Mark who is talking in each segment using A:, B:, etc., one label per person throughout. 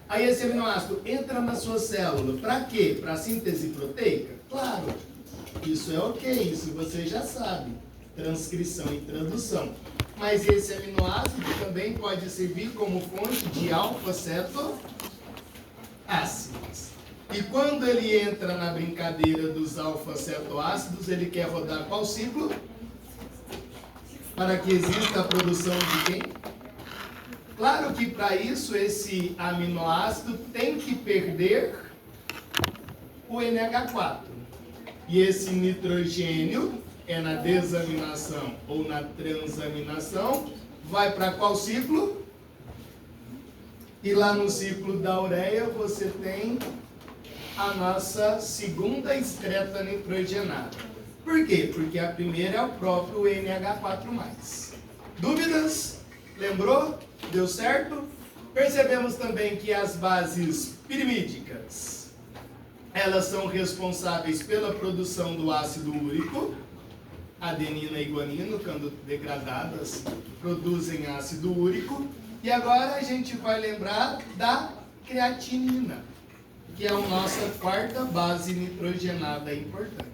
A: Aí esse aminoácido entra na sua célula. Para quê? Para síntese proteica? Claro. Isso é ok, isso você já sabe. Transcrição e tradução. Mas esse aminoácido também pode servir como fonte de alfa-cetoácidos. E quando ele entra na brincadeira dos alfa-cetoácidos, ele quer rodar qual ciclo? Para que exista a produção de quem? Claro que para isso esse aminoácido tem que perder o NH4. E esse nitrogênio é na desaminação ou na transaminação, vai para qual ciclo? E lá no ciclo da ureia você tem a nossa segunda excreta nitrogenada. Por quê? Porque a primeira é o próprio NH4+. Dúvidas? Lembrou? Deu certo? Percebemos também que as bases pirimídicas, elas são responsáveis pela produção do ácido úrico. Adenina e guanina, quando degradadas, produzem ácido úrico. E agora a gente vai lembrar da creatinina, que é a nossa quarta base nitrogenada importante.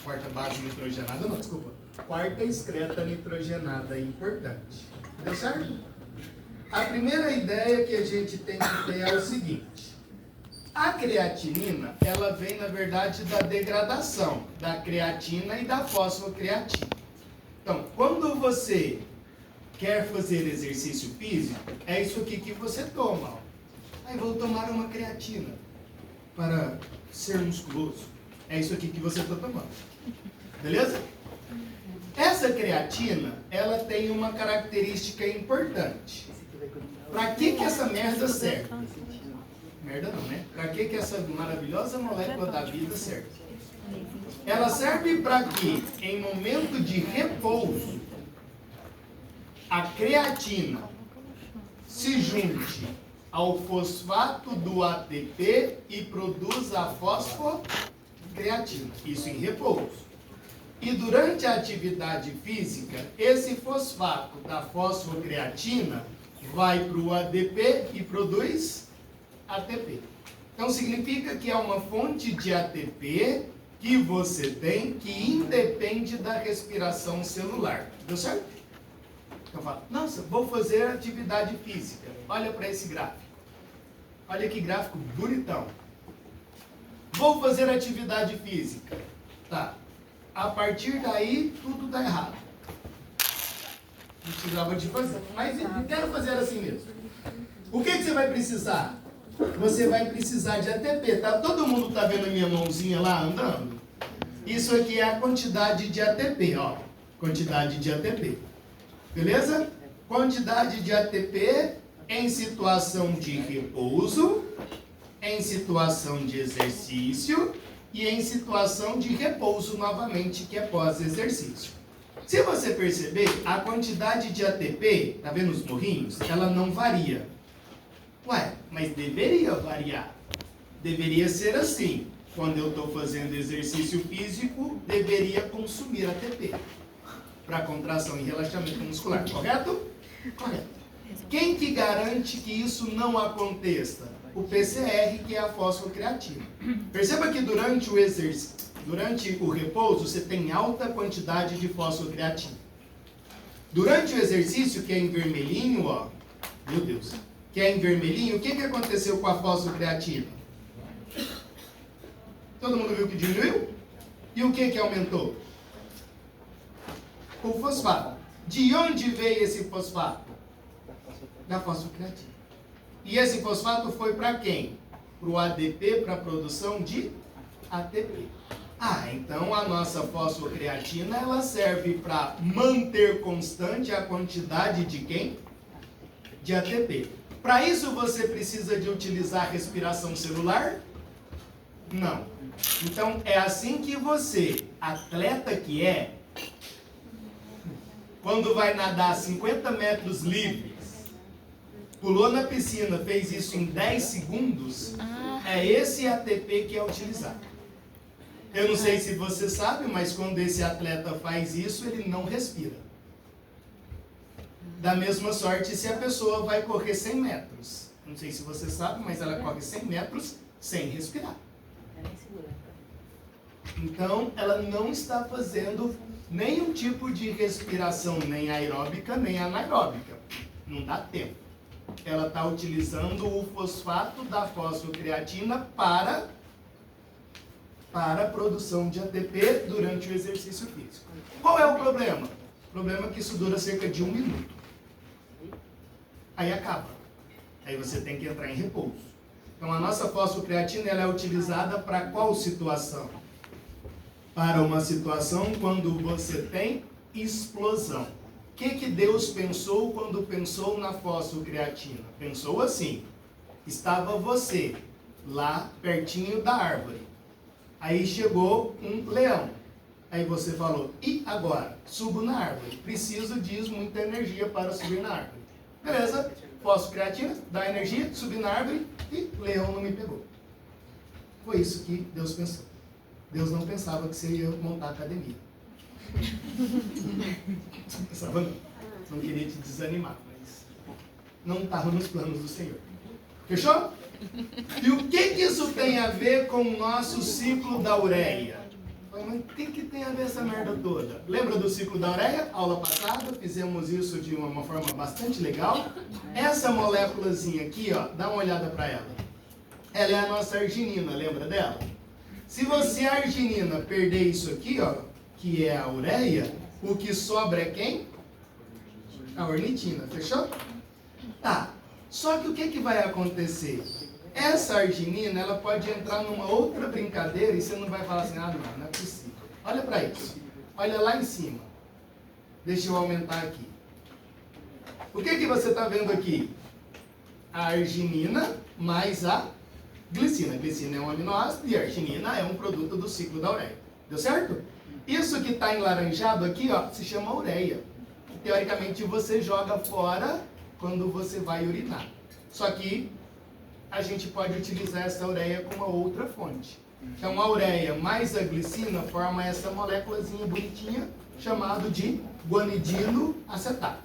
A: Quarta base nitrogenada, não, desculpa. Quarta excreta nitrogenada importante. Deu certo? A primeira ideia que a gente tem que ter é o seguinte. A creatinina, ela vem, na verdade, da degradação da creatina e da fosfocreatina. Então, quando você quer fazer exercício físico, é isso aqui que você toma. Ó. Aí vou tomar uma creatina para ser musculoso. É isso aqui que você está tomando. Beleza? Essa creatina, ela tem uma característica importante. Para que essa merda serve? Merda não, né? Para que essa maravilhosa molécula da vida serve? Ela serve para que, em momento de repouso, a creatina se junte ao fosfato do ATP e produza a fosfocreatina. Isso em repouso. E durante a atividade física, esse fosfato da fosfocreatina vai para o ADP e produz ATP. Então significa que é uma fonte de ATP que você tem que independe da respiração celular. Deu certo? Então fala, nossa, vou fazer atividade física. Olha para esse gráfico. Olha que gráfico bonitão. Vou fazer atividade física. Tá. A partir daí, tudo dá errado. Não precisava de fazer. Mas eu quero fazer assim mesmo. O que você vai precisar? Você vai precisar de ATP. Tá? Todo mundo está vendo a minha mãozinha lá andando? Isso aqui é a quantidade de ATP. Ó. Quantidade de ATP. Beleza? Quantidade de ATP em situação de repouso, em situação de exercício e em situação de repouso novamente, que é pós-exercício. Se você perceber, a quantidade de ATP, tá vendo os morrinhos? Ela não varia. Ué, mas deveria variar. Deveria ser assim. Quando eu estou fazendo exercício físico, deveria consumir ATP para contração e relaxamento muscular. Correto? Correto. Quem que garante que isso não aconteça? O PCR, que é a fosfocreatina. Perceba que durante o repouso, você tem alta quantidade de fosfocreatina. Durante o exercício, que é em vermelhinho, ó, meu Deus, que é em vermelhinho, o que aconteceu com a fosfocreatina? Todo mundo viu que diminuiu? E o que aumentou? O fosfato. De onde veio esse fosfato? Da fosfocreatina. E esse fosfato foi para quem? Para o ADP, para a produção de ATP. Então a nossa fosfocreatina, ela serve para manter constante a quantidade de quem? De ATP. Para isso você precisa de utilizar respiração celular? Não. Então é assim que você, atleta que é, quando vai nadar 50 metros livres, pulou na piscina, fez isso em 10 segundos, é esse ATP que é utilizado. Eu não sei se você sabe, mas quando esse atleta faz isso, ele não respira. Da mesma sorte, se a pessoa vai correr 100 metros Não sei se você sabe, mas ela corre 100 metros sem respirar. Então, ela não está fazendo nenhum tipo de respiração, nem aeróbica, nem anaeróbica. Não dá tempo. Ela está utilizando o fosfato da fosfocreatina para a produção de ATP durante o exercício físico. Qual é o problema? O problema é que isso dura cerca de 1 minuto. Aí acaba. Aí você tem que entrar em repouso. Então a nossa fosfocreatina ela é utilizada para qual situação? Para uma situação quando você tem explosão. O que Deus pensou quando pensou na fosfocreatina? Pensou assim: estava você lá pertinho da árvore. Aí chegou um leão. Aí você falou: e agora? Subo na árvore. Preciso de muita energia para subir na árvore. Beleza? Fosfocreatina, dá energia, subi na árvore e leão não me pegou. Foi isso que Deus pensou. Deus não pensava que você ia montar academia. Não pensava não. Não queria te desanimar, mas não estava nos planos do Senhor. Fechou? E o que isso tem a ver com o nosso ciclo da ureia? Mas o que tem a ver essa merda toda? Lembra do ciclo da ureia? Aula passada, fizemos isso de uma forma bastante legal. Essa moléculazinha aqui, ó, dá uma olhada para ela. Ela é a nossa arginina, lembra dela? Se você, a arginina, perder isso aqui, ó, que é a ureia, o que sobra é quem? A ornitina, fechou? Tá, só que o que vai acontecer? Essa arginina, ela pode entrar numa outra brincadeira e você não vai falar assim: ah, não é possível. Olha para isso. Olha lá em cima. Deixa eu aumentar aqui. O que você está vendo aqui? A arginina mais a glicina. A glicina é um aminoácido e a arginina é um produto do ciclo da ureia. Deu certo? Isso que está enlaranjado aqui, ó, se chama ureia. Teoricamente você joga fora quando você vai urinar. Só que a gente pode utilizar essa ureia com uma outra fonte. Então a ureia mais a glicina forma essa moléculazinha bonitinha chamada de guanidino acetato.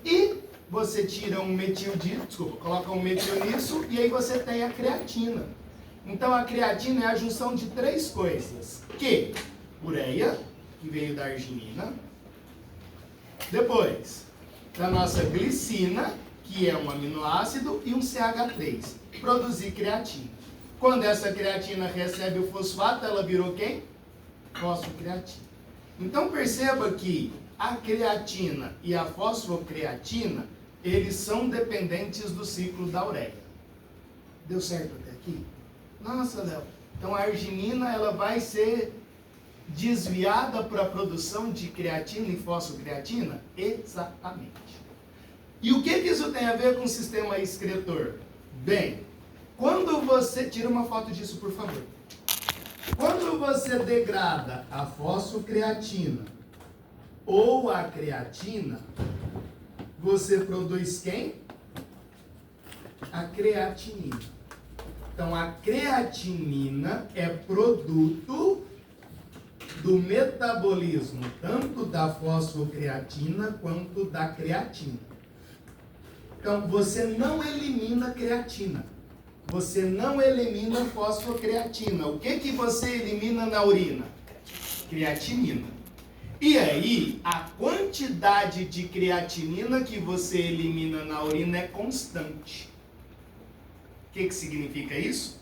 A: E você tira um coloca um metil nisso e aí você tem a creatina. Então a creatina é a junção de 3 coisas. Ureia, que veio da arginina. Depois, da nossa glicina, que é um aminoácido, e um CH3. Produzir creatina. Quando essa creatina recebe o fosfato, ela virou quem? Fosfocreatina. Então perceba que a creatina e a fosfocreatina, eles são dependentes do ciclo da ureia. Deu certo até aqui? Nossa, Léo. Então a arginina ela vai ser desviada para a produção de creatina e fosfocreatina? Exatamente. E o que isso tem a ver com o sistema excretor? Bem, quando você... Tira uma foto disso, por favor. Quando você degrada a fosfocreatina ou a creatina, você produz quem? A creatinina. Então, a creatinina é produto do metabolismo tanto da fosfocreatina quanto da creatina. Então, você não elimina creatina. Você não elimina fosfocreatina. O que você elimina na urina? Creatinina. E aí, a quantidade de creatinina que você elimina na urina é constante. O que significa isso?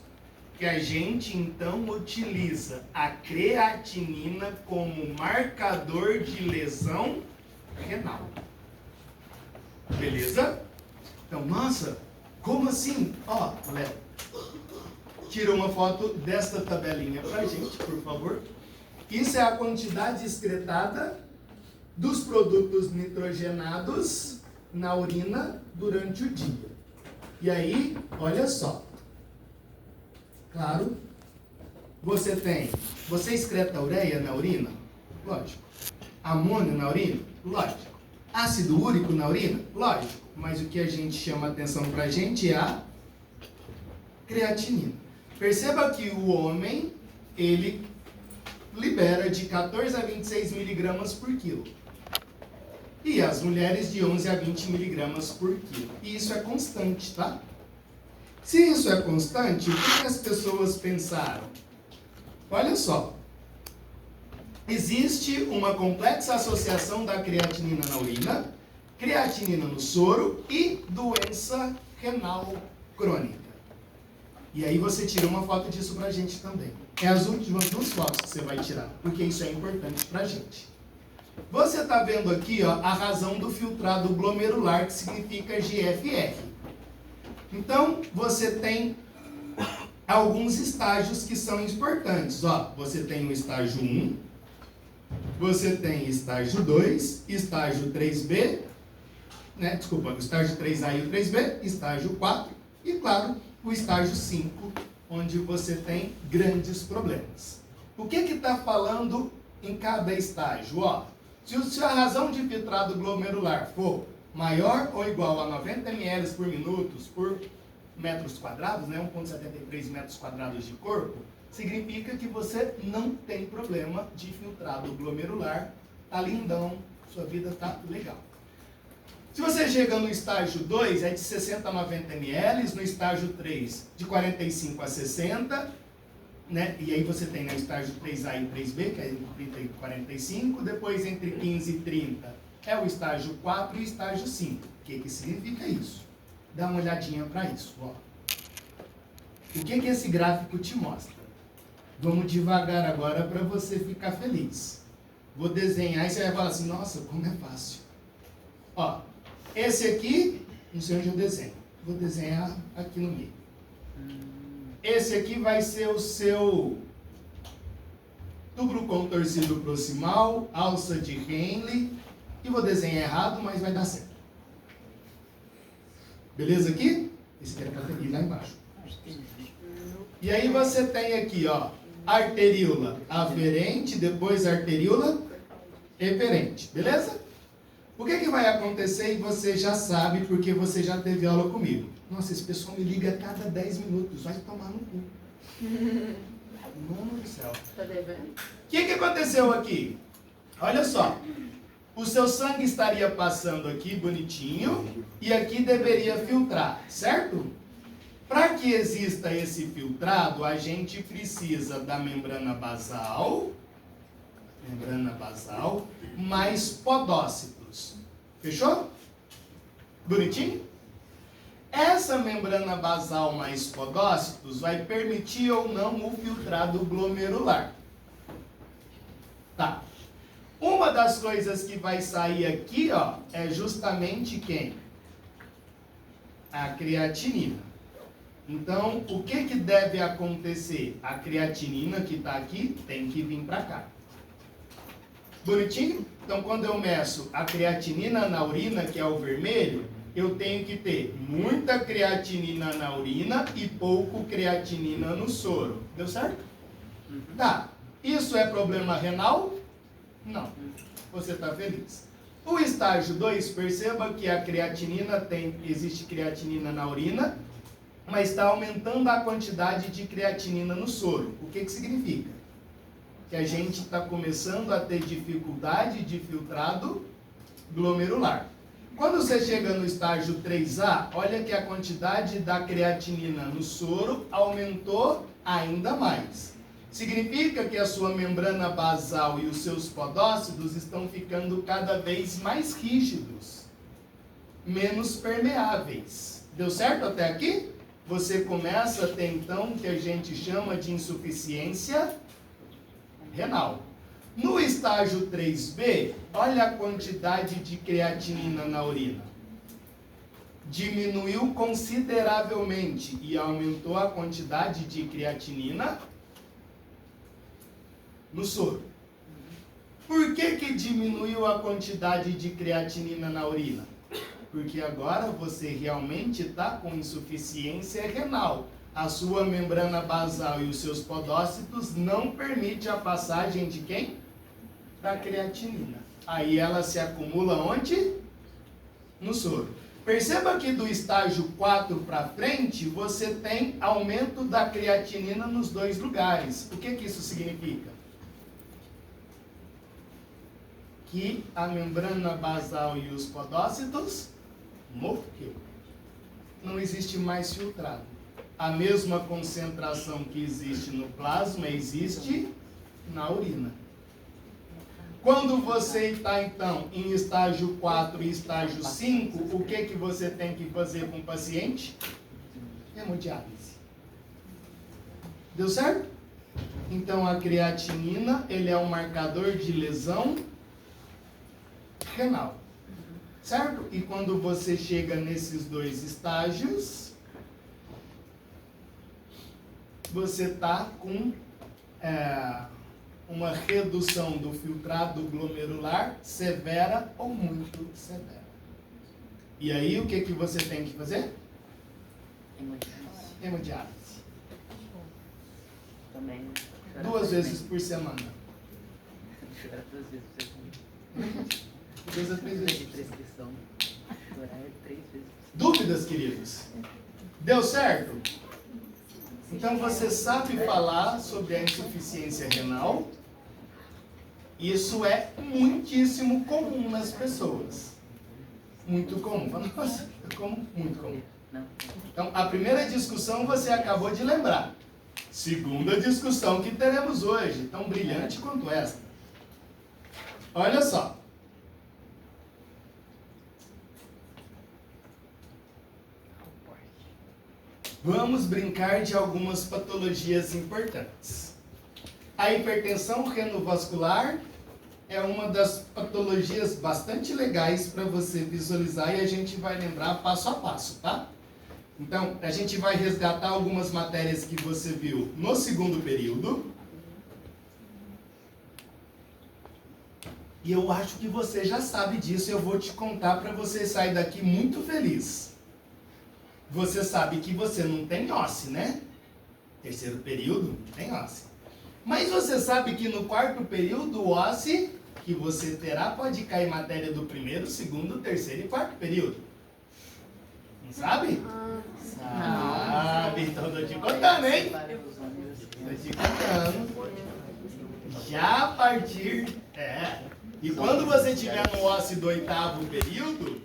A: Que a gente, então, utiliza a creatinina como marcador de lesão renal. Beleza? Então, nossa, como assim? Ó, Léo, tira uma foto desta tabelinha pra gente, por favor. Isso é a quantidade excretada dos produtos nitrogenados na urina durante o dia. E aí, olha só. Claro, você excreta ureia na urina? Lógico. Amônio na urina? Lógico. Ácido úrico na urina? Lógico. Mas o que a gente chama atenção pra gente é a creatinina. Perceba que o homem, ele libera de 14 a 26 miligramas por quilo. E as mulheres de 11 a 20 miligramas por quilo. E isso é constante, tá? Se isso é constante, o que as pessoas pensaram? Olha só. Existe uma complexa associação da creatinina na urina, creatinina no soro e doença renal crônica. E aí você tira uma foto disso pra gente também. É as últimas 2 fotos que você vai tirar, porque isso é importante pra gente. Você está vendo aqui, ó, a razão do filtrado glomerular, que significa GFR. Então, você tem alguns estágios que são importantes. Ó, você tem o estágio 1, você tem estágio 2, estágio 3B, né? Desculpa, o estágio 3A e o 3B, estágio 4 e, claro, o estágio 5, onde você tem grandes problemas. O que está falando em cada estágio? Ó, se a razão de filtrado glomerular for maior ou igual a 90 ml por minuto por metros quadrados, né, 1,73 metros quadrados de corpo, significa que você não tem problema de filtrado glomerular, tá lindão, sua vida tá legal. Se você chega no estágio 2, é de 60 a 90 ml, no estágio 3, de 45 a 60, né? E aí você tem no estágio 3A e 3B, que é entre 30 e 45, depois entre 15 e 30 é o estágio 4 e o estágio 5. O que significa isso? Dá uma olhadinha para isso. Ó. O que esse gráfico te mostra? Vamos devagar agora para você ficar feliz. Vou desenhar e você vai falar assim, nossa, como é fácil. Ó, esse aqui, não sei onde eu desenho. Vou desenhar aqui no meio. Esse aqui vai ser o seu tubo contorcido proximal, alça de Henle. E vou desenhar errado, mas vai dar certo. Beleza aqui? Esse aqui era para ir lá embaixo. E aí você tem aqui, ó, arteríola aferente, depois arteríola eferente. Beleza? O que vai acontecer e você já sabe porque você já teve aula comigo. Nossa, esse pessoal me liga a cada 10 minutos. Vai tomar no cu. Mano do céu.
B: Tá devendo?
A: O que aconteceu aqui? Olha só. O seu sangue estaria passando aqui bonitinho e aqui deveria filtrar, certo? Para que exista esse filtrado, a gente precisa da membrana basal mais podócitos. Fechou? Bonitinho? Essa membrana basal mais podócitos vai permitir ou não o filtrado glomerular. Tá. Uma das coisas que vai sair aqui, ó, é justamente quem? A creatinina. Então, o que deve acontecer? A creatinina que está aqui tem que vir para cá. Bonitinho? Então, quando eu meço a creatinina na urina, que é o vermelho, eu tenho que ter muita creatinina na urina e pouco creatinina no soro. Deu certo? Tá. Isso é problema renal? Não. Você está feliz. O estágio 2, perceba que a creatinina existe creatinina na urina, mas está aumentando a quantidade de creatinina no soro. O que significa? Que a gente está começando a ter dificuldade de filtrado glomerular. Quando você chega no estágio 3A, olha que a quantidade da creatinina no soro aumentou ainda mais. Significa que a sua membrana basal e os seus podócitos estão ficando cada vez mais rígidos, menos permeáveis. Deu certo até aqui? Você começa a ter então o que a gente chama de insuficiência renal. No estágio 3B, olha a quantidade de creatinina na urina. Diminuiu consideravelmente e aumentou a quantidade de creatinina no soro. Por que diminuiu a quantidade de creatinina na urina? Porque agora você realmente está com insuficiência renal. A sua membrana basal e os seus podócitos não permitem a passagem de quem? Da creatinina. Aí ela se acumula onde? No soro. Perceba que do estágio 4 para frente, você tem aumento da creatinina nos 2 lugares. O que isso significa? Que a membrana basal e os podócitos morreu. Não existe mais filtrado. A mesma concentração que existe no plasma existe na urina. Quando você está, então, em estágio 4 e estágio 5, o que você tem que fazer com o paciente? Hemodiálise. Deu certo? Então, a creatinina, ele é um marcador de lesão renal. Certo? E quando você chega nesses dois estágios, você está com uma redução do filtrado glomerular severa ou muito severa. E aí, o que você tem que fazer? Hemodiálise.
B: Também.
A: 2 vezes por semana.
B: Chorar 2 vezes por semana.
A: 2 a 3 vezes.
B: De prescrição. Chorar é 3 vezes.
A: Dúvidas, queridos? Deu certo? Então você sabe falar sobre a insuficiência renal. Isso é muitíssimo comum nas pessoas. Muito comum. Nossa, é comum, muito comum. Então, a primeira discussão você acabou de lembrar. Segunda discussão que teremos hoje, tão brilhante quanto esta. Olha só. Vamos brincar de algumas patologias importantes. A hipertensão renovascular é uma das patologias bastante legais para você visualizar e a gente vai lembrar passo a passo, tá? Então, a gente vai resgatar algumas matérias que você viu no segundo período. E eu acho que você já sabe disso, eu vou te contar para você sair daqui muito feliz. Você sabe que você não tem OSCE, né? Terceiro período, não tem OSCE. Mas você sabe que no quarto período, o OSCE que você terá pode cair matéria do primeiro, segundo, terceiro e quarto período. Não sabe? Sabe, então eu tô te contando, hein? Tô te contando. Já a partir... E quando você estiver no OSCE do 8º período,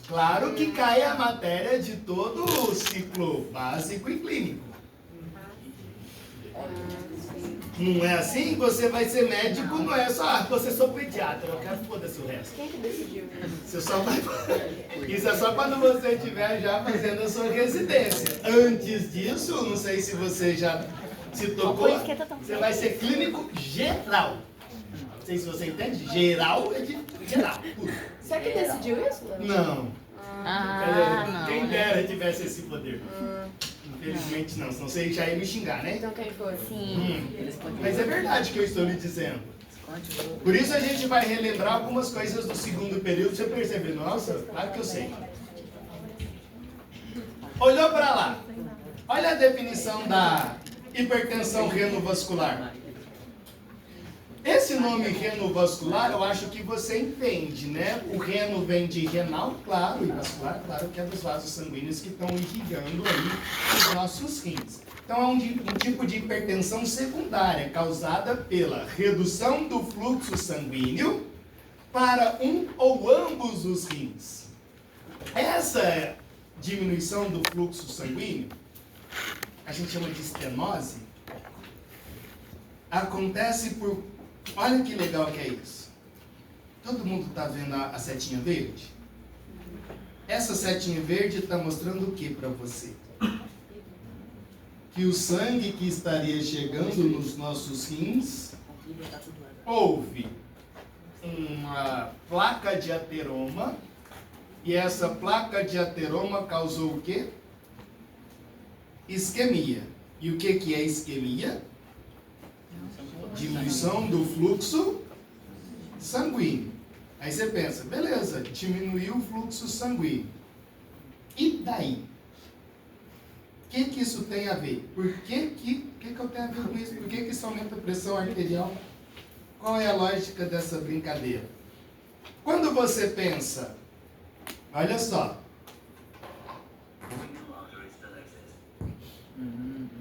A: claro que cai a matéria de todo o ciclo básico e clínico. Não é assim? Você vai ser médico, não é só, você sou pediatra, eu quero foda-se o resto.
C: Quem que decidiu isso?
A: Você só vai... Isso é só quando você estiver já fazendo a sua residência. Antes disso, não sei se você já se tocou, você vai ser clínico geral. Não sei se você entende, geral é de geral, tudo.
C: Você que decidiu isso, Léo?
A: Não.
B: Não.
A: Quem dera tivesse esse poder. Infelizmente não, senão você já ia me xingar, né?
C: Então quem foi?
A: Mas é verdade que eu estou lhe dizendo. Por isso a gente vai relembrar algumas coisas do segundo período, você perceber, nossa, claro que eu sei. Olhou para lá. Olha a definição da hipertensão renovascular. Esse nome renovascular, eu acho que você entende, né? O reno vem de renal, claro, e vascular, claro, que é dos vasos sanguíneos que estão irrigando aí os nossos rins. Então é um tipo de hipertensão secundária, causada pela redução do fluxo sanguíneo para um ou ambos os rins. Essa diminuição do fluxo sanguíneo, a gente chama de estenose, acontece por... Olha que legal que é isso. Todo mundo está vendo a setinha verde? Essa setinha verde está mostrando o que para você? Que o sangue que estaria chegando nos nossos rins, houve uma placa de ateroma, e essa placa de ateroma causou o quê? Isquemia. E o que é isquemia? Diminuição do fluxo sanguíneo. Aí você pensa, beleza, diminuiu o fluxo sanguíneo. E daí? O que isso tem a ver? Por que eu tenho a ver com isso? Por que isso aumenta a pressão arterial? Qual é a lógica dessa brincadeira? Quando você pensa, olha só,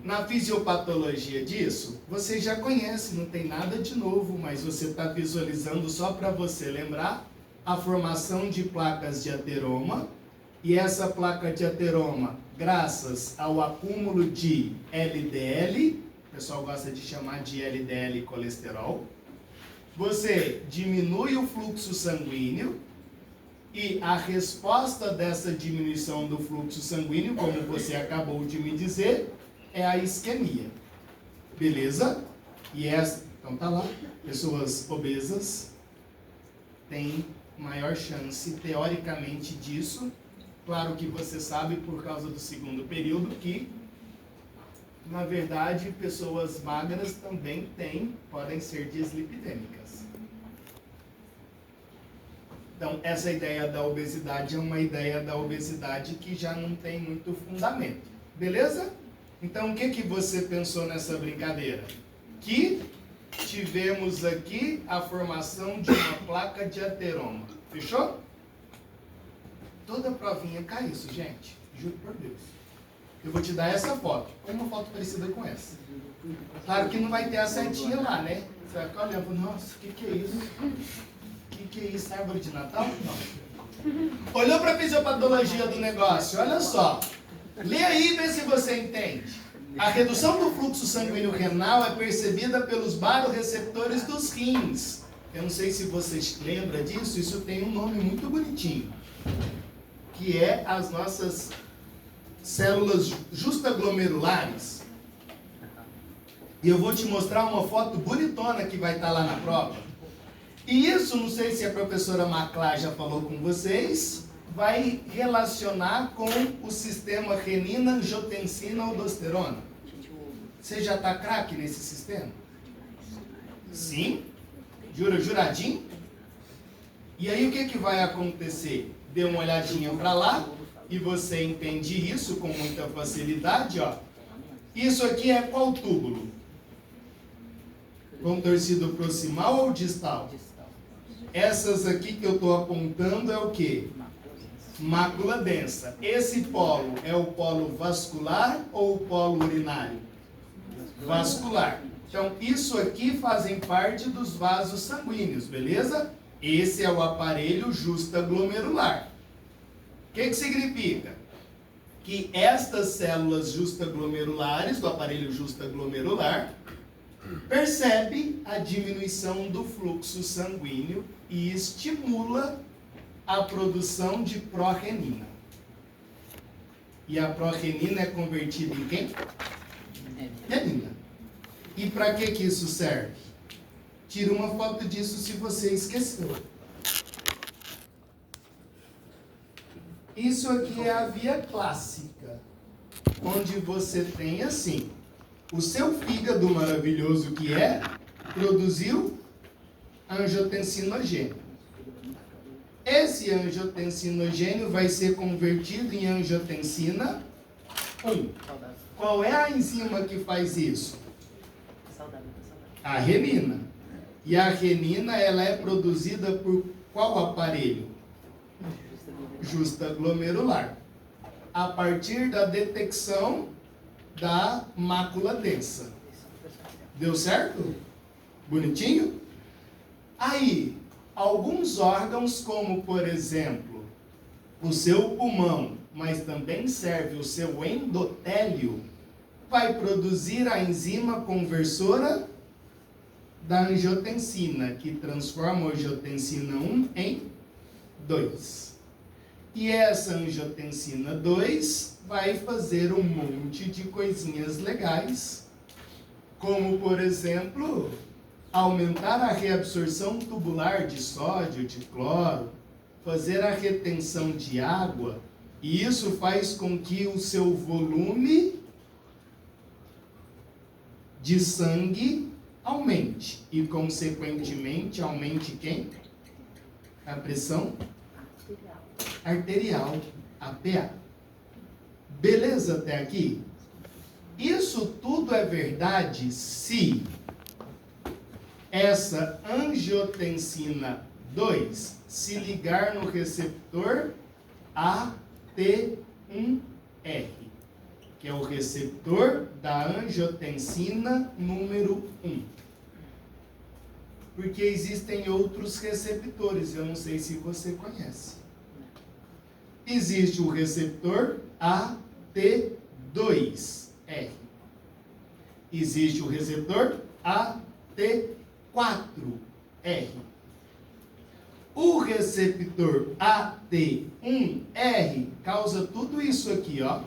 A: na fisiopatologia disso, você já conhece, não tem nada de novo, mas você está visualizando só para você lembrar a formação de placas de ateroma E essa placa de ateroma, graças ao acúmulo de LDL, o pessoal gosta de chamar de LDL colesterol, você diminui o fluxo sanguíneo e a resposta dessa diminuição do fluxo sanguíneo, como você acabou de me dizer, é a isquemia. Beleza? E essa, então tá lá, pessoas obesas têm maior chance, teoricamente, disso. Claro que você sabe, por causa do segundo período, que, na verdade, pessoas magras também podem ser dislipidêmicas. Então, essa ideia da obesidade é uma ideia da obesidade que já não tem muito fundamento. Beleza? Então, o que você pensou nessa brincadeira? Que tivemos aqui a formação de uma placa de ateroma. Fechou? Toda provinha cai isso, gente. Juro por Deus. Eu vou te dar essa foto. Uma foto parecida com essa. Claro que não vai ter a setinha lá, né? Você vai ficar olhando, nossa, o que é isso? O que é isso? Árvore de Natal? Não. Olhou para a fisiopatologia do negócio? Olha só. Lê aí e vê se você entende. A redução do fluxo sanguíneo renal é percebida pelos baroreceptores dos rins. Eu não sei se vocês lembram disso, isso tem um nome muito bonitinho, que é as nossas células justaglomerulares. E eu vou te mostrar uma foto bonitona que vai estar lá na prova. E isso, não sei se a professora Maclá já falou com vocês, vai relacionar com o sistema renina, angiotensina, aldosterona. Você já está craque nesse sistema? Sim? Juradinho? E aí o que vai acontecer? Dê uma olhadinha para lá e você entende isso com muita facilidade, ó. Isso aqui é qual túbulo? Contorcido proximal ou distal? Essas aqui que eu estou apontando é o quê? Mácula densa. Esse polo é o polo vascular ou o polo urinário? Vascular. Então, isso aqui fazem parte dos vasos sanguíneos, beleza? Esse é o aparelho justaglomerular. O que significa? Que estas células justaglomerulares, do aparelho justaglomerular, percebe a diminuição do fluxo sanguíneo e estimula a produção de pró-renina. E a pró-renina é convertida em quem? Renina. E para que isso serve? Tira uma foto disso se você esqueceu. Isso aqui é a via clássica, onde você tem assim, o seu fígado maravilhoso que é, produziu angiotensinogênio. Esse angiotensinogênio vai ser convertido em angiotensina 1. Qual é a enzima que faz isso? A renina. E a renina, ela é produzida por qual aparelho? Justaglomerular. A partir da detecção da mácula densa. Deu certo? Bonitinho? Aí, alguns órgãos, como por exemplo, o seu pulmão, mas também serve o seu endotélio, vai produzir a enzima conversora da angiotensina, que transforma a angiotensina 1 em 2. E essa angiotensina 2 vai fazer um monte de coisinhas legais, como, por exemplo, aumentar a reabsorção tubular de sódio, de cloro, fazer a retenção de água, e isso faz com que o seu volume de sangue aumente e, consequentemente, aumente quem? A pressão arterial, a PA. Beleza até aqui? Isso tudo é verdade se essa angiotensina 2 se ligar no receptor AT1R, que é o receptor da angiotensina número 1. Porque existem outros receptores, eu não sei se você conhece. existe o receptor AT2R. Existe o receptor AT4R. O receptor AT1R causa tudo isso aqui, ó.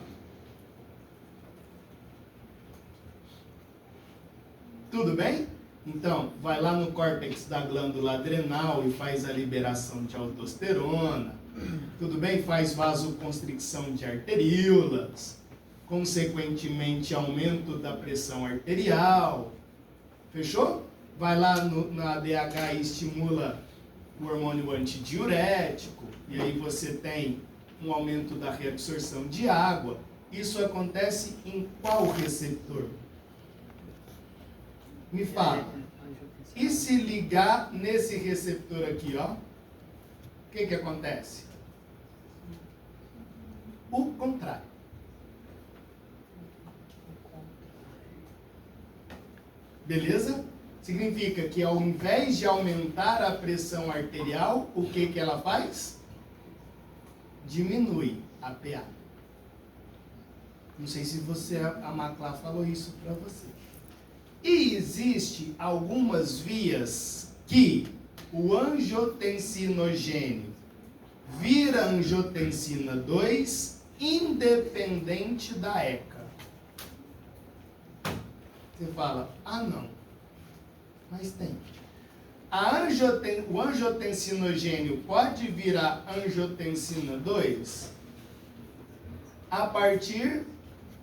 A: Tudo bem? Então, vai lá no córtex da glândula adrenal e faz a liberação de aldosterona. Tudo bem? Faz vasoconstricção de arteríolas. Consequentemente, aumento da pressão arterial. Fechou? Vai lá na ADH e estimula o hormônio antidiurético. E aí você tem um aumento da reabsorção de água. Isso acontece em qual receptor? Me fala. E se ligar nesse receptor aqui, ó? O que acontece? O contrário. Beleza? Significa que ao invés de aumentar a pressão arterial, o que ela faz? Diminui a PA. Não sei se a Maclá falou isso para você. E existe algumas vias que o angiotensinogênio vira angiotensina 2 independente da ECA. Você fala, ah não, mas tem. O angiotensinogênio pode virar angiotensina 2 a partir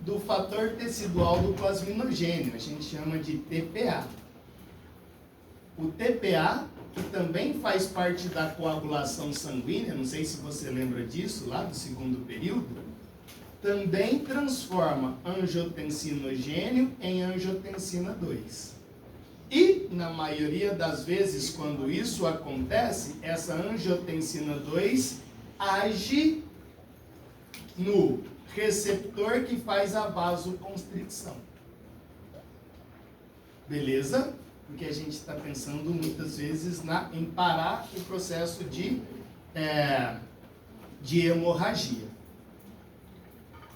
A: do fator tecidual do plasminogênio, a gente chama de TPA. O TPA, que também faz parte da coagulação sanguínea, não sei se você lembra disso, lá do segundo período, também transforma angiotensinogênio em angiotensina 2. E, na maioria das vezes, quando isso acontece, essa angiotensina 2 age no receptor que faz a vasoconstricção. Beleza? Porque a gente está pensando muitas vezes em parar o processo de hemorragia.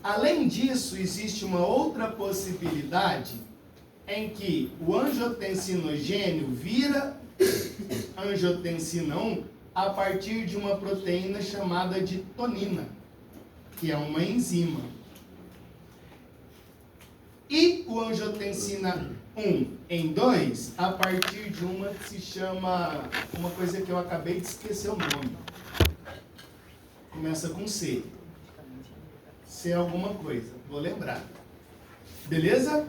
A: Além disso, existe uma outra possibilidade em que o angiotensinogênio vira angiotensina 1 a partir de uma proteína chamada de tonina, que é uma enzima. E o angiotensina 1 em 2 a partir de uma que se chama, uma coisa que eu acabei de esquecer o nome. Começa com C. C alguma coisa, vou lembrar. Beleza?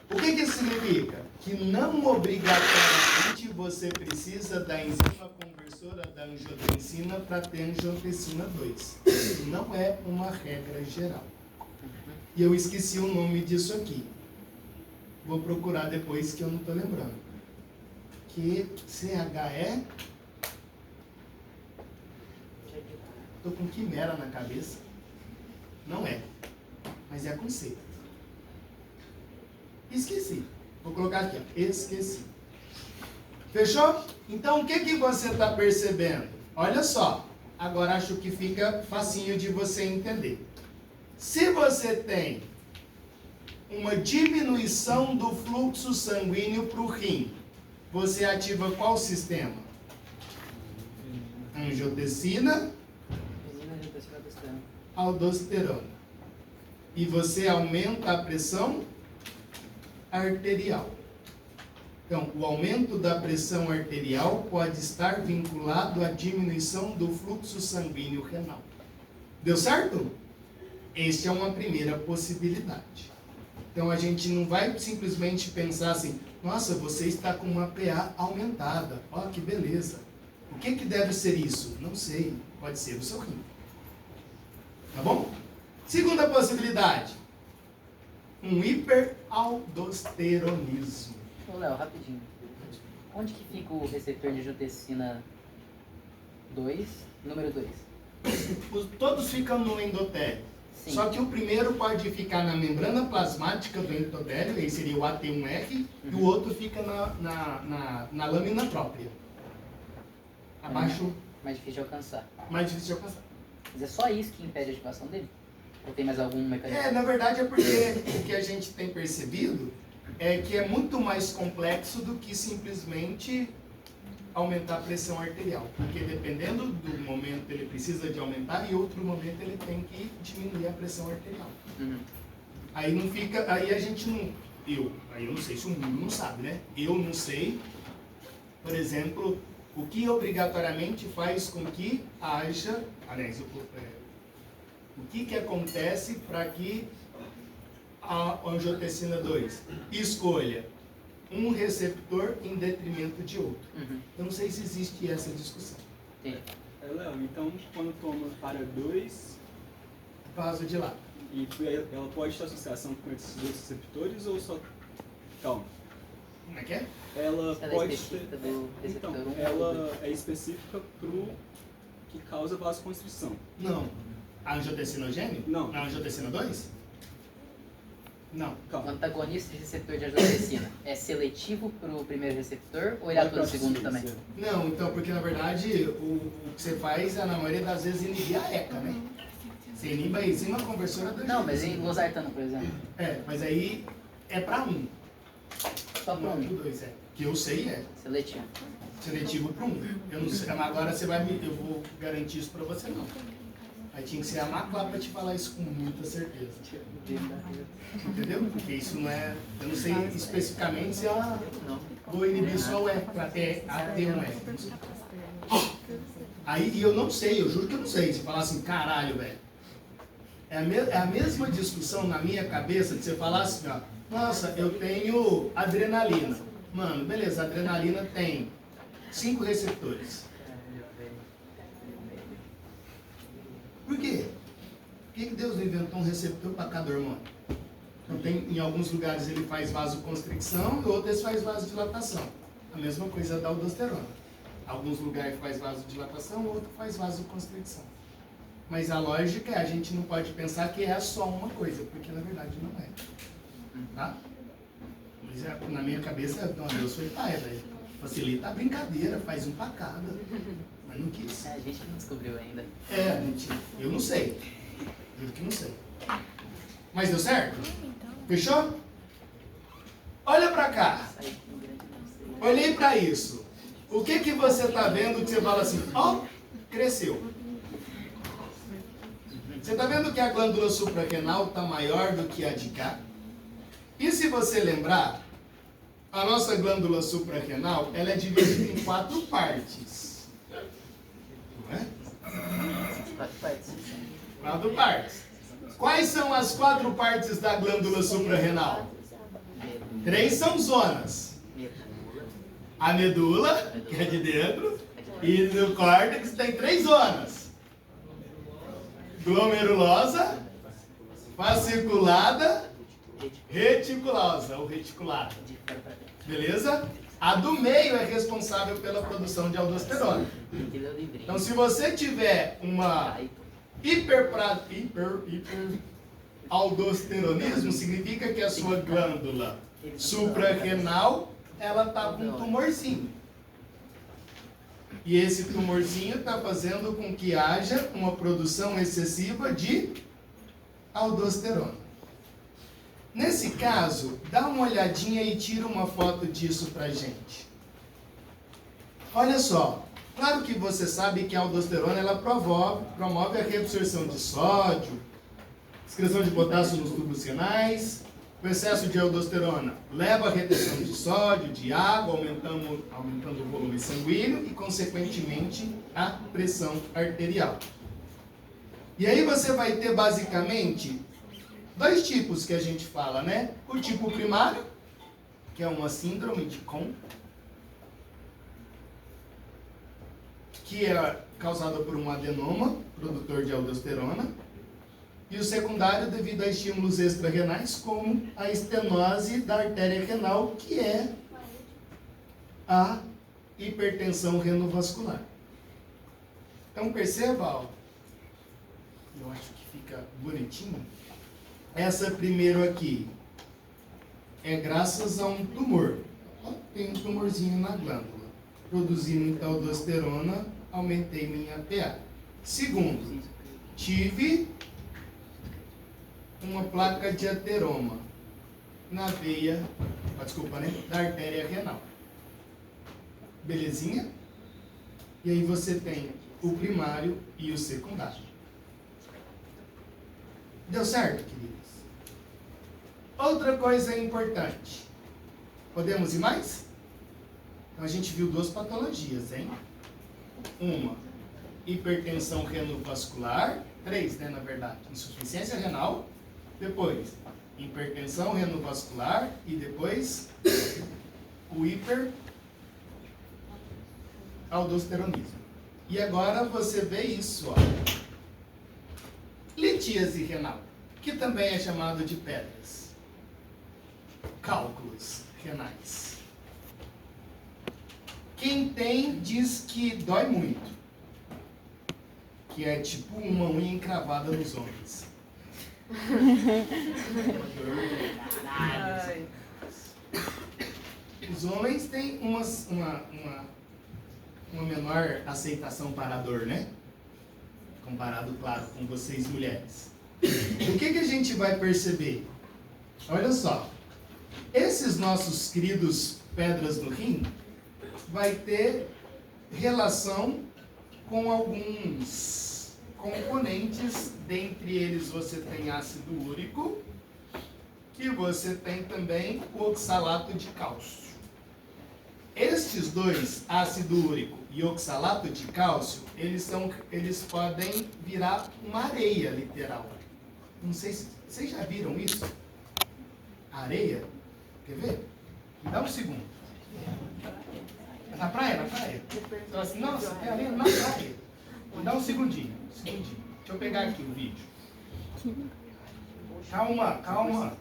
A: O que isso significa? Que não obrigatoriamente você precisa da enzima conversora da angiotensina para ter angiotensina 2. Isso não é uma regra geral. E eu esqueci o nome disso aqui. Vou procurar depois que eu não estou lembrando. CHE. Estou com quimera na cabeça. Não é. Mas é com C. Esqueci. Vou colocar aqui, ó. Esqueci. Fechou? Então, o que você está percebendo? Olha só. Agora acho que fica facinho de você entender. Se você tem uma diminuição do fluxo sanguíneo para o rim, você ativa qual sistema? Angiotensina, aldosterona. E você aumenta a pressão arterial. Então, o aumento da pressão arterial pode estar vinculado à diminuição do fluxo sanguíneo renal. Deu certo? Esta é uma primeira possibilidade. Então, a gente não vai simplesmente pensar assim, nossa, você está com uma PA aumentada. Ó, que beleza. O que deve ser isso? Não sei. Pode ser o seu rim. Tá bom? Segunda possibilidade. Um hiperaldosteronismo.
B: Ô, Léo, rapidinho. Onde que fica o receptor de angiotensina 2, número 2?
A: Todos ficam no endotélio.
B: Sim.
A: Só que o primeiro pode ficar na membrana plasmática do endotélio, aí seria o AT1R, e o outro fica na lâmina própria. Abaixo.
B: Mais difícil de alcançar.
A: Mais difícil de alcançar.
B: Mas é só isso que impede a ativação dele? Ou tem mais algum mecanismo?
A: Na verdade é porque o que a gente tem percebido é que é muito mais complexo do que simplesmente aumentar a pressão arterial. Porque dependendo do momento ele precisa de aumentar e outro momento ele tem que diminuir a pressão arterial.
B: Uhum.
A: Aí não fica, aí a gente não, aí eu não sei se o mundo não sabe, né? Eu não sei, por exemplo, o que obrigatoriamente faz com que haja, aliás, o que acontece para que a angiotensina 2 escolha um receptor em detrimento de outro.
B: Uhum.
A: Eu não sei se existe essa discussão.
B: Entendi.
D: Léo, então quando toma para 2,
A: Vasodilata.
D: e ela pode ter associação com esses dois receptores ou só... Calma.
A: Como é que é?
D: Ela
B: Ela é
D: pode
B: específica
D: ter...
B: do receptor
D: Então,
B: 1.
D: ela é específica pro que causa vasoconstrição.
A: Não. A angiotensinogênio?
D: Não.
A: A angiotensina 2? Não.
B: O
D: Calma.
B: antagonista de receptor de angiotensina é seletivo para o primeiro receptor ou ele atua no segundo também?
A: Não, então, porque na verdade o que você faz é, na maioria das vezes, inibir a ECA, né? Você inibe a enzima conversora da
B: Não, mas em
A: angiotensina.
B: losartano, por exemplo.
A: Mas aí é pra um.
B: Só para
A: Não,
B: um.
A: pro 2 é. Que eu sei é.
B: Seletivo.
A: Seletivo para um. Eu não sei, mas agora eu vou garantir isso para você não. Aí tinha que ser a Maclá para te falar isso com muita certeza. Entendeu? Porque isso não é. Eu não sei especificamente se ela vou inibir só o F para ter um F. Não sei. Aí e eu não sei, eu juro que eu não sei. Se falar assim, caralho, velho. É a mesma discussão na minha cabeça de você falar assim, ó. Nossa, eu tenho adrenalina. Mano, beleza, a adrenalina tem 5 receptores. Por quê? Por que Deus não inventou um receptor para cada hormônio? Então tem, em alguns lugares ele faz vasoconstricção e outros faz vasodilatação. A mesma coisa da aldosterona. Alguns lugares faz vasodilatação, outro faz vasoconstricção. Mas a lógica é, a gente não pode pensar que é só uma coisa, porque na verdade não é. Tá? Mas na minha cabeça, não, Deus foi pai, velho. Facilita a brincadeira, faz um pra cada. Mas não quis.
B: A gente não descobriu ainda.
A: Mentira. Eu não sei. Juro que não sei. Mas deu certo? Fechou? Olha pra cá.
B: Sai com um grande não sei.
A: Olhei pra isso. O que você tá vendo que você fala assim, ó, cresceu. Você tá vendo que a glândula suprarrenal tá maior do que a de cá? E se você lembrar, a nossa glândula suprarrenal, ela é dividida em 4 partes. Não é?
B: 4 partes.
A: 4 partes. Quais são as 4 partes da glândula suprarrenal? 3 são zonas. A medula, que é de dentro, e no córtex tem 3 zonas. Glomerulosa, fasciculada, reticulosa ou reticulada. Beleza? A do meio é responsável pela produção de aldosterona. Então, se você tiver uma hiperaldosteronismo, significa que a sua glândula suprarrenal, ela está com um tumorzinho. E esse tumorzinho está fazendo com que haja uma produção excessiva de aldosterona. Nesse caso, dá uma olhadinha e tira uma foto disso pra gente. Olha só, claro que você sabe que a aldosterona ela promove a reabsorção de sódio, excreção de potássio nos tubos renais. O excesso de aldosterona leva à retenção de sódio, de água, aumentando o volume sanguíneo e, consequentemente, a pressão arterial. E aí você vai ter, basicamente, 2 tipos que a gente fala, né? O tipo primário, que é uma síndrome de Kohn, que é causada por um adenoma, produtor de aldosterona. E o secundário devido a estímulos extrarrenais, como a estenose da artéria renal, que é a hipertensão renovascular. Então perceba, ó, eu acho que fica bonitinho. Essa primeiro aqui é graças a um tumor. Ó, tem um tumorzinho na glândula. Produzi muita aldosterona, aumentei minha PA. Segundo, tive uma placa de ateroma na veia, desculpa, né, da artéria renal. Belezinha? E aí você tem o primário e o secundário. Deu certo, queridos? Outra coisa importante. Podemos ir mais? Então a gente viu duas patologias, hein? Uma, hipertensão renovascular. 3, né, na verdade. Insuficiência renal. Depois, hipertensão renovascular. E depois, o hiperaldosteronismo. E agora você vê isso, ó. Litíase renal, que também é chamado de pedras. Cálculos renais. Quem tem diz que dói muito. Que é tipo uma unha encravada nos homens. Os homens têm uma menor aceitação para a dor, né? Comparado, claro, com vocês mulheres. O que a gente vai perceber? Olha só. Esses nossos queridos pedras no rim vai ter relação com alguns componentes. Dentre eles você tem ácido úrico e você tem também o oxalato de cálcio. Estes dois, ácido úrico e oxalato de cálcio, eles podem virar uma areia, literal. Não sei se vocês já viram isso. Areia? Quer ver? Me dá um segundo. Na praia, na praia. Então assim, nossa, é areia na praia. Me dá um segundinho. Deixa eu pegar aqui o vídeo. Calma, calma.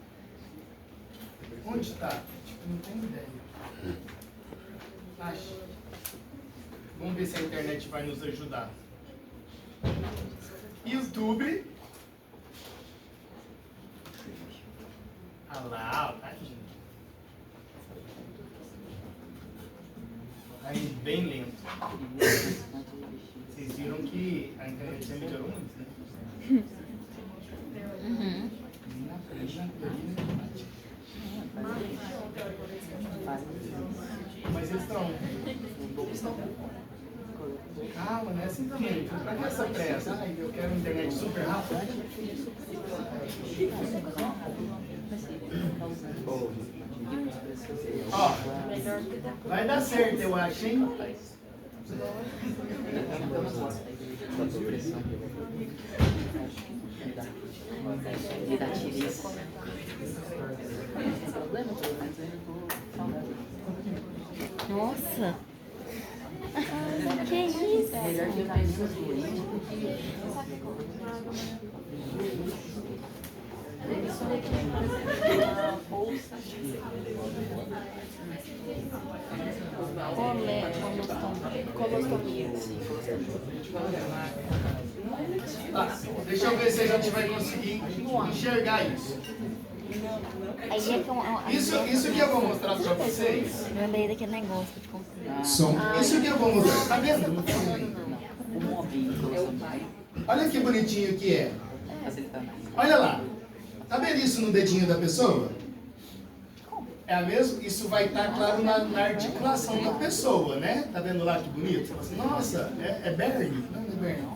A: Onde está? Não tenho ideia. Acho. Vamos ver se a internet vai nos ajudar. YouTube. Ah lá, tá indo. Tá indo bem lento. Vocês viram que a internet já melhorou muito, né?
C: Uhum.
A: Mas eles estão. Calma, não é assim também. Pra que essa pressa? Ai, eu quero internet super rápida. Ó, vai dar certo, eu acho, hein?
B: Me dá tiriça. Problema, pelo menos eu tô saudável.
C: Nossa. Que isso?
B: Melhor que eu peguei os doentes, porque
C: Colostomia.
A: Tá, deixa eu ver se a gente vai conseguir enxergar isso.
C: Aí é que
A: Isso que eu vou mostrar pra vocês.
C: eu lembrei daquele negócio que eu te contei.
A: Som. Isso que eu vou mostrar. Tá vendo?
B: o móvel,
A: Olha que bonitinho que é.
B: facilitando.
A: Olha lá. Tá vendo isso no dedinho da pessoa? É a mesma? Isso vai estar, claro, na articulação da pessoa, né? Tá vendo lá que bonito? Você fala assim, nossa, é Bernie. Não, não é Bernie.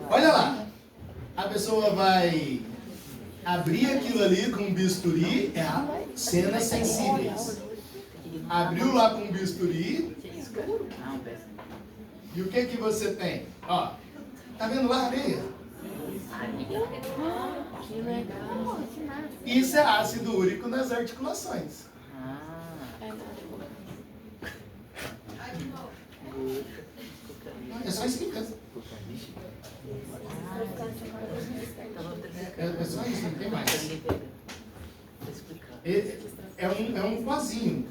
A: Olha lá. A pessoa vai abrir aquilo ali com um bisturi. É a cenas sensíveis. Abriu lá com um bisturi. E o que você tem? Ó, tá vendo lá a areia?
C: Que legal.
A: Isso é ácido úrico nas articulações. É só isso aqui mesmo. É só isso, não tem mais. É um pozinho.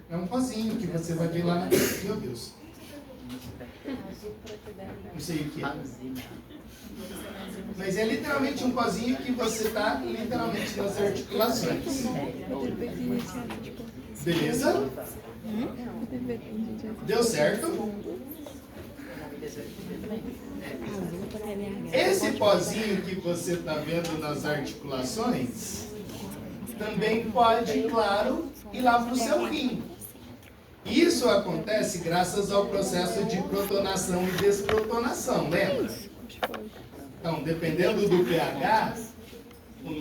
A: É um pozinho que você vai ver lá na... Meu Deus. Não sei o que é. Mas é literalmente um pozinho que você está literalmente nas articulações. Beleza? Deu certo?
C: Azul pra TDAH.
A: Esse pozinho que você está vendo nas articulações também pode, claro, ir lá para o seu rim. Isso acontece graças ao processo de protonação e desprotonação, lembra? Então, dependendo do pH, o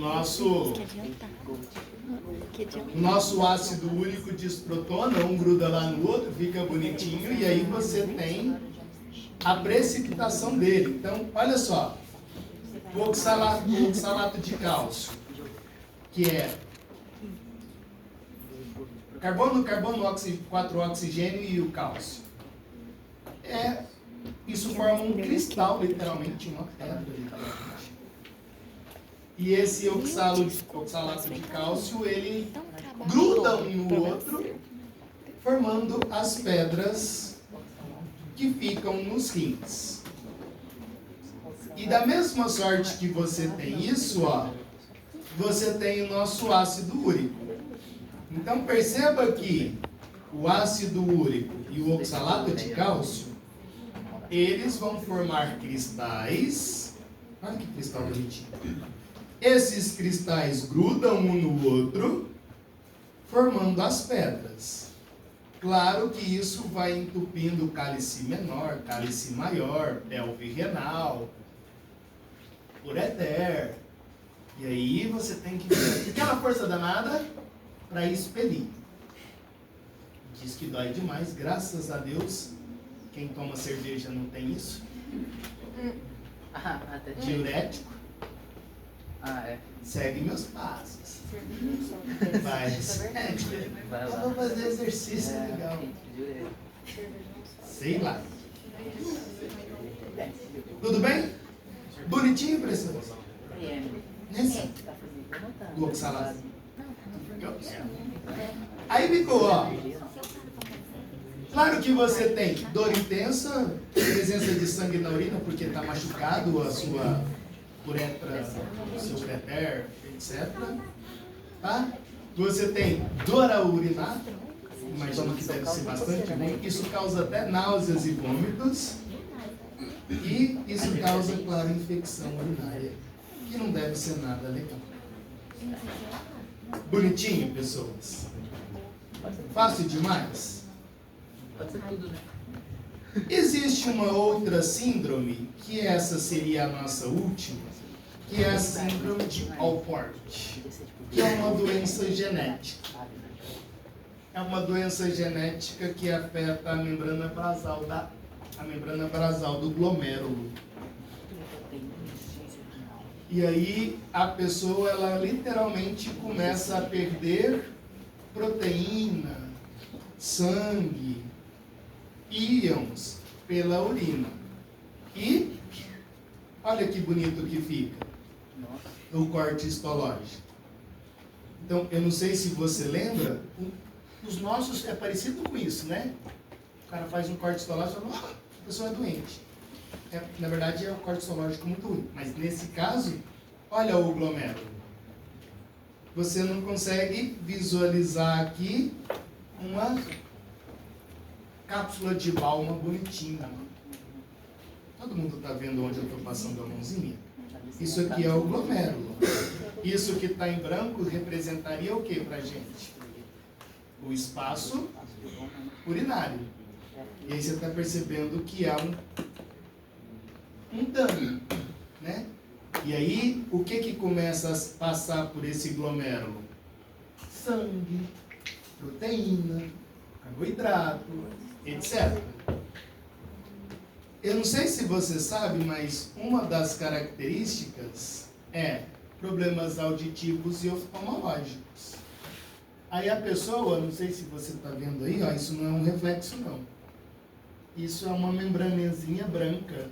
A: nosso ácido úrico desprotona, um gruda lá no outro, fica bonitinho, e aí você tem a precipitação dele. Então, olha só, o oxalato de cálcio, que é carbono, 4 oxigênio e o cálcio. Isso forma um cristal, literalmente, uma pedra. E esse oxalato de cálcio, ele gruda um no outro, formando as pedras que ficam nos rins. E da mesma sorte que você tem isso, ó, você tem o nosso ácido úrico. Então perceba que o ácido úrico e o oxalato de cálcio, eles vão formar cristais. Olha que cristal bonitinho. Esses cristais grudam um no outro, formando as pedras. Claro que isso vai entupindo o cálice menor, cálice maior, pelve renal, ureter. E aí você tem que ver aquela força danada para expelir. Diz que dói demais, graças a Deus. Quem toma cerveja não tem isso. Diurético. Segue meus passos. Eu vou fazer exercício, é legal. Sei lá. Tudo bem? Bonitinho, precioso? Nesse? Do oxalato. Aí ficou, ó. Claro que você tem dor intensa, presença de sangue na urina, porque está machucado a sua uretra, o seu ureter, etc. Tá? Você tem dor a urinar, imagino que deve ser bastante ruim. Isso causa até náuseas e vômitos. E isso causa, claro, infecção urinária, que não deve ser nada legal. Bonitinho, pessoas? Fácil demais?
B: Pode ser tudo, né?
A: Existe uma outra síndrome, que essa seria a nossa última, que é a síndrome de Alport, que é uma doença genética. É uma doença genética que afeta a membrana basal do glomérulo. E aí a pessoa, ela literalmente começa a perder proteína, sangue, íons pela urina. E olha que bonito que fica o corte histológico. Então, eu não sei se você lembra, os nossos é parecido com isso, né? O cara faz um corte histológico e fala, a pessoa é doente. Na verdade, é um corte histológico muito ruim. Mas nesse caso, olha o glomérulo. Você não consegue visualizar aqui uma cápsula de balma bonitinha. Todo mundo está vendo onde eu estou passando a mãozinha? Isso aqui é o glomérulo. Isso que está em branco representaria o que para a gente? O espaço urinário. E aí você está percebendo que há um dano, né? E aí, o que começa a passar por esse glomérulo? Sangue, proteína, carboidrato, etc. Eu não sei se você sabe, mas uma das características é problemas auditivos e oftalmológicos. Aí a pessoa, não sei se você está vendo aí, ó, isso não é um reflexo não. Isso é uma membranezinha branca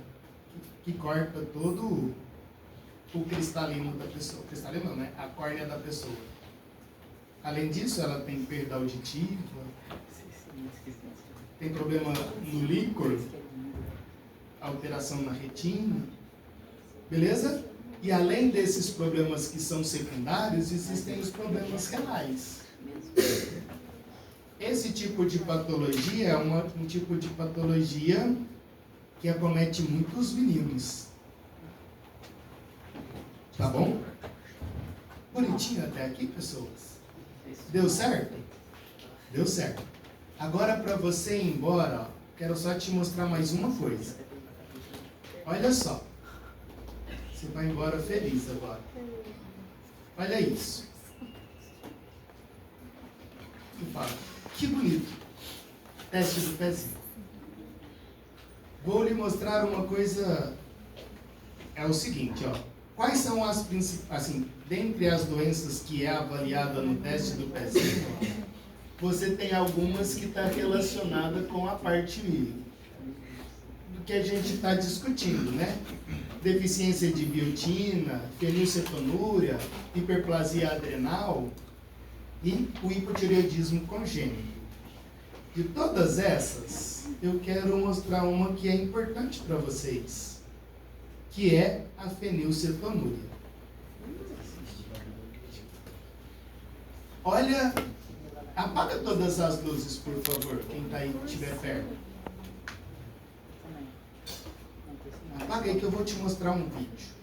A: que corta todo o cristalino da pessoa. Cristalino não, né? A córnea da pessoa. Além disso, ela tem perda auditiva, tem problema no líquor, alteração na retina, beleza? E além desses problemas que são secundários, existem os problemas renais. Esse tipo de patologia é um tipo de patologia que acomete muitos meninos. Tá bom? Bonitinho até aqui, pessoas? Deu certo? Deu certo. Agora, para você ir embora, ó, quero só te mostrar mais uma coisa. Olha só. Você vai embora feliz agora. Olha isso. Tu fala, que bonito. Teste do pezinho. Vou lhe mostrar uma coisa. É o seguinte, ó. Quais são as principais, assim, dentre as doenças que é avaliada no teste do pezinho, você tem algumas que está relacionada com a parte do que a gente está discutindo, né? Deficiência de biotina, fenilcetonúria, hiperplasia adrenal e o hipotireoidismo congênito. De todas essas, eu quero mostrar uma que é importante para vocês, que é a fenilcetonúria. Olha, apaga todas as luzes, por favor, quem está aí estiver perto. Apaga aí que eu vou te mostrar um vídeo.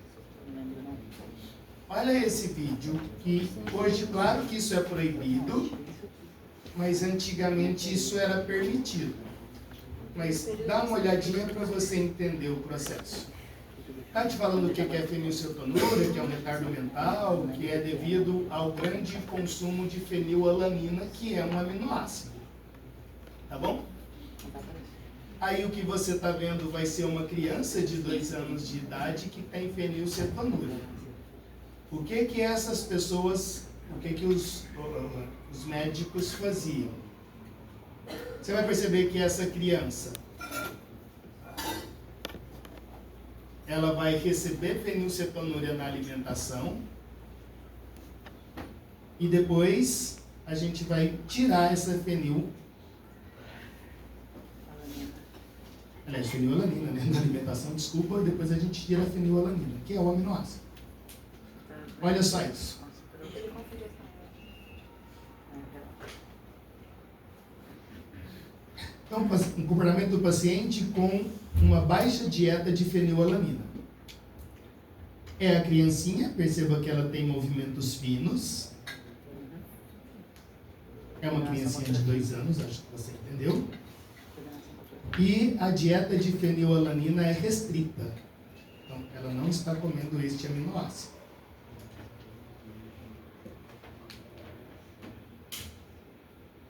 A: Olha esse vídeo, que hoje, claro que isso é proibido, mas antigamente isso era permitido. Mas dá uma olhadinha para você entender o processo. Está te falando o que é fenilcetonúria, que é um retardo mental, que é devido ao grande consumo de fenilalanina, que é um aminoácido. Tá bom? Aí o que você está vendo vai ser uma criança de 2 anos de idade que tem fenilcetonúria. O que essas pessoas, o que os médicos faziam? Você vai perceber que essa criança, ela vai receber fenilcetonúria na alimentação e depois a gente vai tirar essa fenilalanina, né, na alimentação, desculpa, e depois a gente tira a fenilalanina, que é o aminoácido. Olha só isso. Então, um comportamento do paciente com uma baixa dieta de fenilalanina. É a criancinha, perceba que ela tem movimentos finos. É uma criancinha de 2 anos, acho que você entendeu. E a dieta de fenilalanina é restrita. Então, ela não está comendo este aminoácido.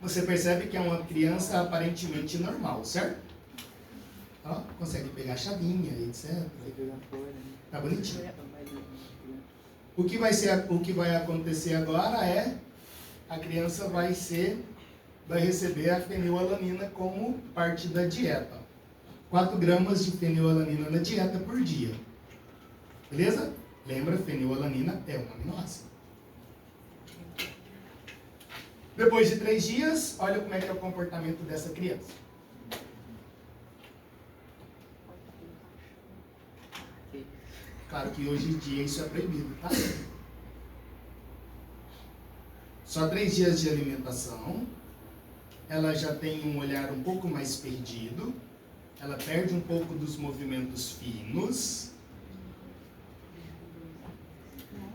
A: Você percebe que é uma criança aparentemente normal, certo? Ó, consegue pegar a chavinha, etc. Tá bonitinho. O que vai acontecer agora é a criança vai receber a fenilalanina como parte da dieta. 4 gramas de fenilalanina na dieta por dia. Beleza? Lembra, fenilalanina é um aminoácido. Depois de 3 dias, olha como é que é o comportamento dessa criança. Claro que hoje em dia isso é proibido, tá? Só 3 dias de alimentação. Ela já tem um olhar um pouco mais perdido. Ela perde um pouco dos movimentos finos.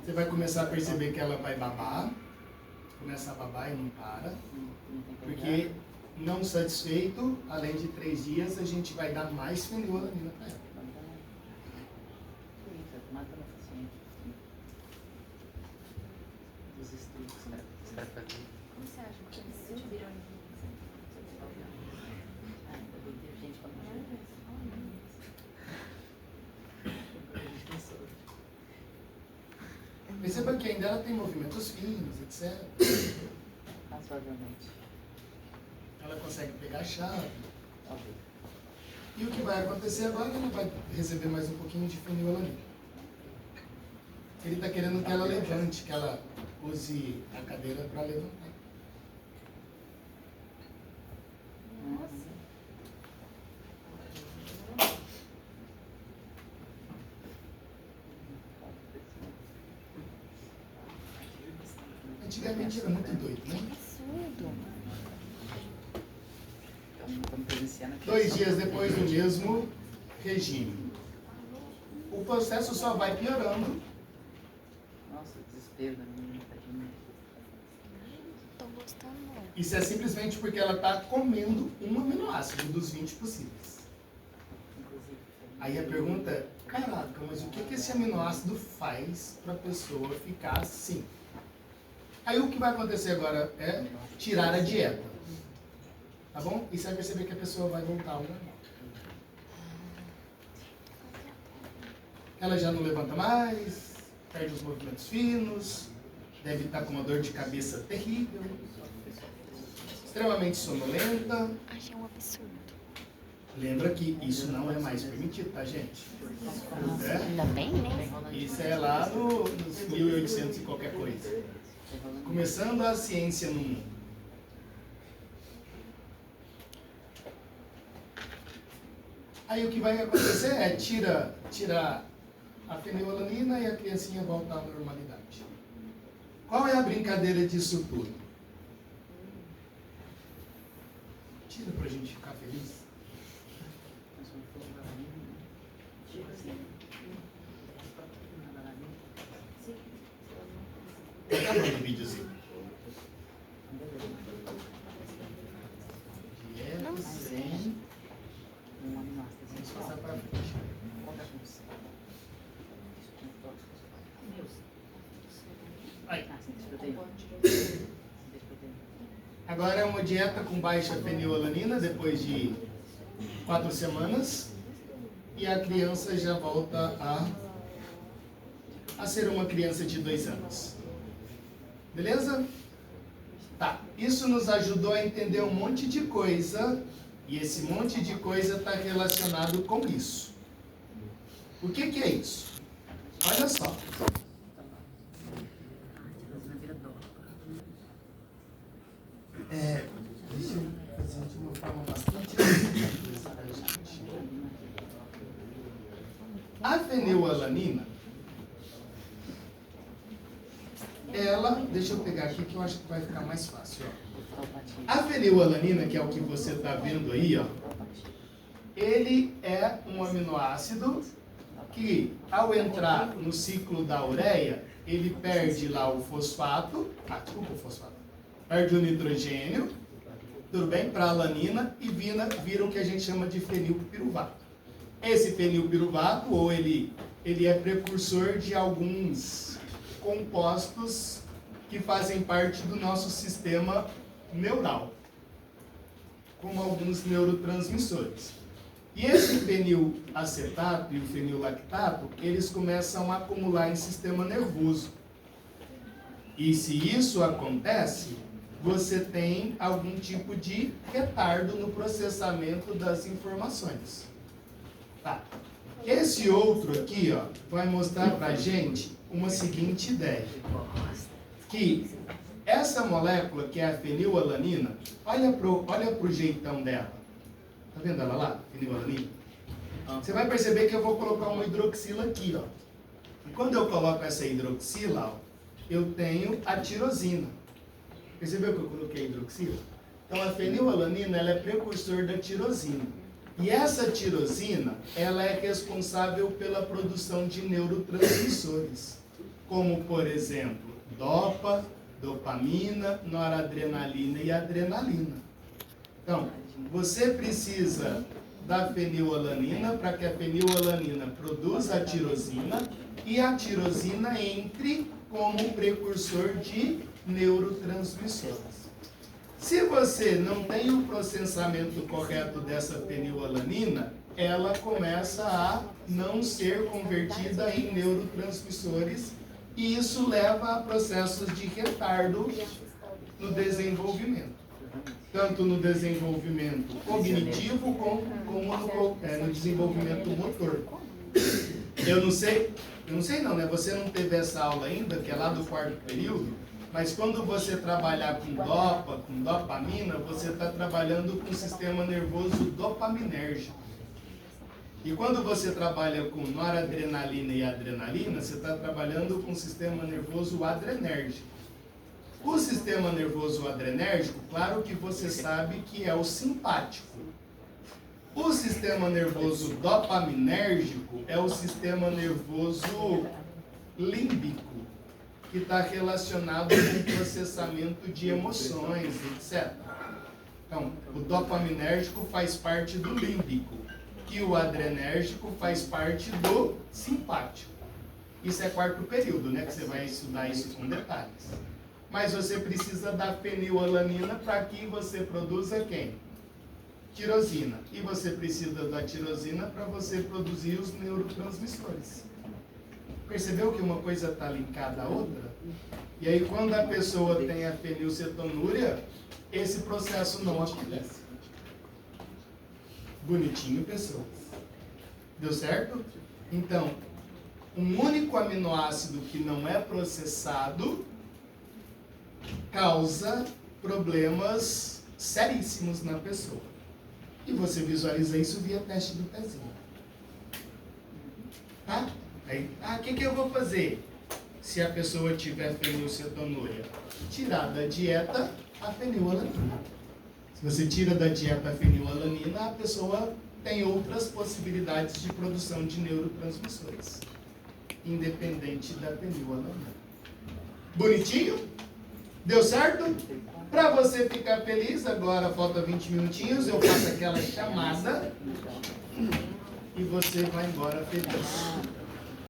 A: Você vai começar a perceber que ela vai babar. Começa a babar e não para. Porque, não satisfeito, além de 3 dias, a gente vai dar mais fenilalanina para ela.
E: Como você acha que eles viram
A: Perceba que ainda ela tem movimentos finos, etc.
B: Razoavelmente.
A: Ela consegue pegar a chave. E o que vai acontecer agora, ela vai receber mais um pouquinho de fenilalanina. Ele está querendo que ela levante, que ela use a cadeira para levantar. Antigamente era muito doido, né?
C: Absurdo.
A: 2 dias depois do mesmo regime. O processo só vai piorando.
B: Nossa, desespero da menina, tadinha.
C: Tô gostando.
A: Isso é simplesmente porque ela está comendo um aminoácido dos 20 possíveis.
B: Inclusive.
A: Aí a pergunta é, caraca, mas o que que esse aminoácido faz para a pessoa ficar assim? Aí o que vai acontecer agora é tirar a dieta. Tá bom? E você vai perceber que a pessoa vai voltar ao normal. Ela já não levanta mais, perde os movimentos finos, deve estar com uma dor de cabeça terrível, extremamente sonolenta.
C: Achei um absurdo.
A: Lembra que isso não é mais permitido, tá, gente? É?
C: Ainda bem, né?
A: Isso é lá nos 1800 e qualquer coisa. Começando a ciência no mundo. Aí o que vai acontecer é tira a fenilalanina e a criancinha volta à normalidade. Qual é a brincadeira disso tudo? Tira pra gente ficar feliz. Tá acabando o videozinho. Dieta sem.
B: Um aminoácido.
A: Vamos passar para frente. Aí. Agora é uma dieta com baixa fenilalanina depois de 4 semanas. E a criança já volta a ser uma criança de 2 anos. Beleza? Tá. Isso nos ajudou a entender um monte de coisa. E esse monte de coisa está relacionado com isso. O que que é isso? Olha só. Deixa eu fazer de uma forma bastante simples pra gente. A fenilalanina, ela, deixa eu pegar aqui que eu acho que vai ficar mais fácil. Ó. A fenilalanina, que é o que você está vendo aí, ó, ele é um aminoácido que, ao entrar no ciclo da ureia, ele perde lá o fosfato, o fosfato, perde o nitrogênio, tudo bem, para a alanina e vira o que a gente chama de fenilpiruvato. Esse fenilpiruvato, ou ele é precursor de alguns compostos que fazem parte do nosso sistema neural, como alguns neurotransmissores. E esse fenilacetato e o fenillactato, eles começam a acumular em sistema nervoso. E se isso acontece, você tem algum tipo de retardo no processamento das informações. Tá. Esse outro aqui, ó, vai mostrar pra gente uma seguinte ideia. Que essa molécula, que é a fenilalanina, olha pro jeitão dela. Tá vendo ela lá? Fenilalanina? Você vai perceber que eu vou colocar uma hidroxila aqui, ó. E quando eu coloco essa hidroxila, ó, eu tenho a tirosina. Percebeu que eu coloquei a hidroxila? Então a fenilalanina, ela é precursor da tirosina. E essa tirosina, ela é responsável pela produção de neurotransmissores, como por exemplo, dopa, dopamina, noradrenalina e adrenalina. Então, você precisa da fenilalanina para que a fenilalanina produza a tirosina e a tirosina entre como precursor de neurotransmissores. Se você não tem o processamento correto dessa fenilalanina, ela começa a não ser convertida em neurotransmissores e isso leva a processos de retardo no desenvolvimento. Tanto no desenvolvimento cognitivo como no desenvolvimento motor. Eu não sei não, né? Você não teve essa aula ainda, que é lá do 4º período, mas quando você trabalhar com dopa, com dopamina, você está trabalhando com o sistema nervoso dopaminérgico. E quando você trabalha com noradrenalina e adrenalina, você está trabalhando com o sistema nervoso adrenérgico. O sistema nervoso adrenérgico, claro que você sabe que é o simpático. O sistema nervoso dopaminérgico é o sistema nervoso límbico, que está relacionado com o processamento de emoções, etc. Então, o dopaminérgico faz parte do límbico e o adrenérgico faz parte do simpático. Isso é quarto período, né? Que você vai estudar isso com detalhes. Mas você precisa da fenilalanina para que você produza quem? Tirosina. E você precisa da tirosina para você produzir os neurotransmissores. Percebeu que uma coisa está linkada à outra? E aí, quando a pessoa tem a fenilcetonúria, esse processo não acontece. Bonitinho, pessoas. Deu certo? Então, um único aminoácido que não é processado causa problemas seríssimos na pessoa. E você visualiza isso via teste do pezinho. Tá? Aí, o que eu vou fazer? Se a pessoa tiver fenilcetonúria, tirar da dieta a fenilalanina. Se você tira da dieta a fenilalanina, a pessoa tem outras possibilidades de produção de neurotransmissores, independente da fenilalanina. Bonitinho? Deu certo? Para você ficar feliz, agora falta 20 minutinhos, eu faço aquela chamada e você vai embora feliz.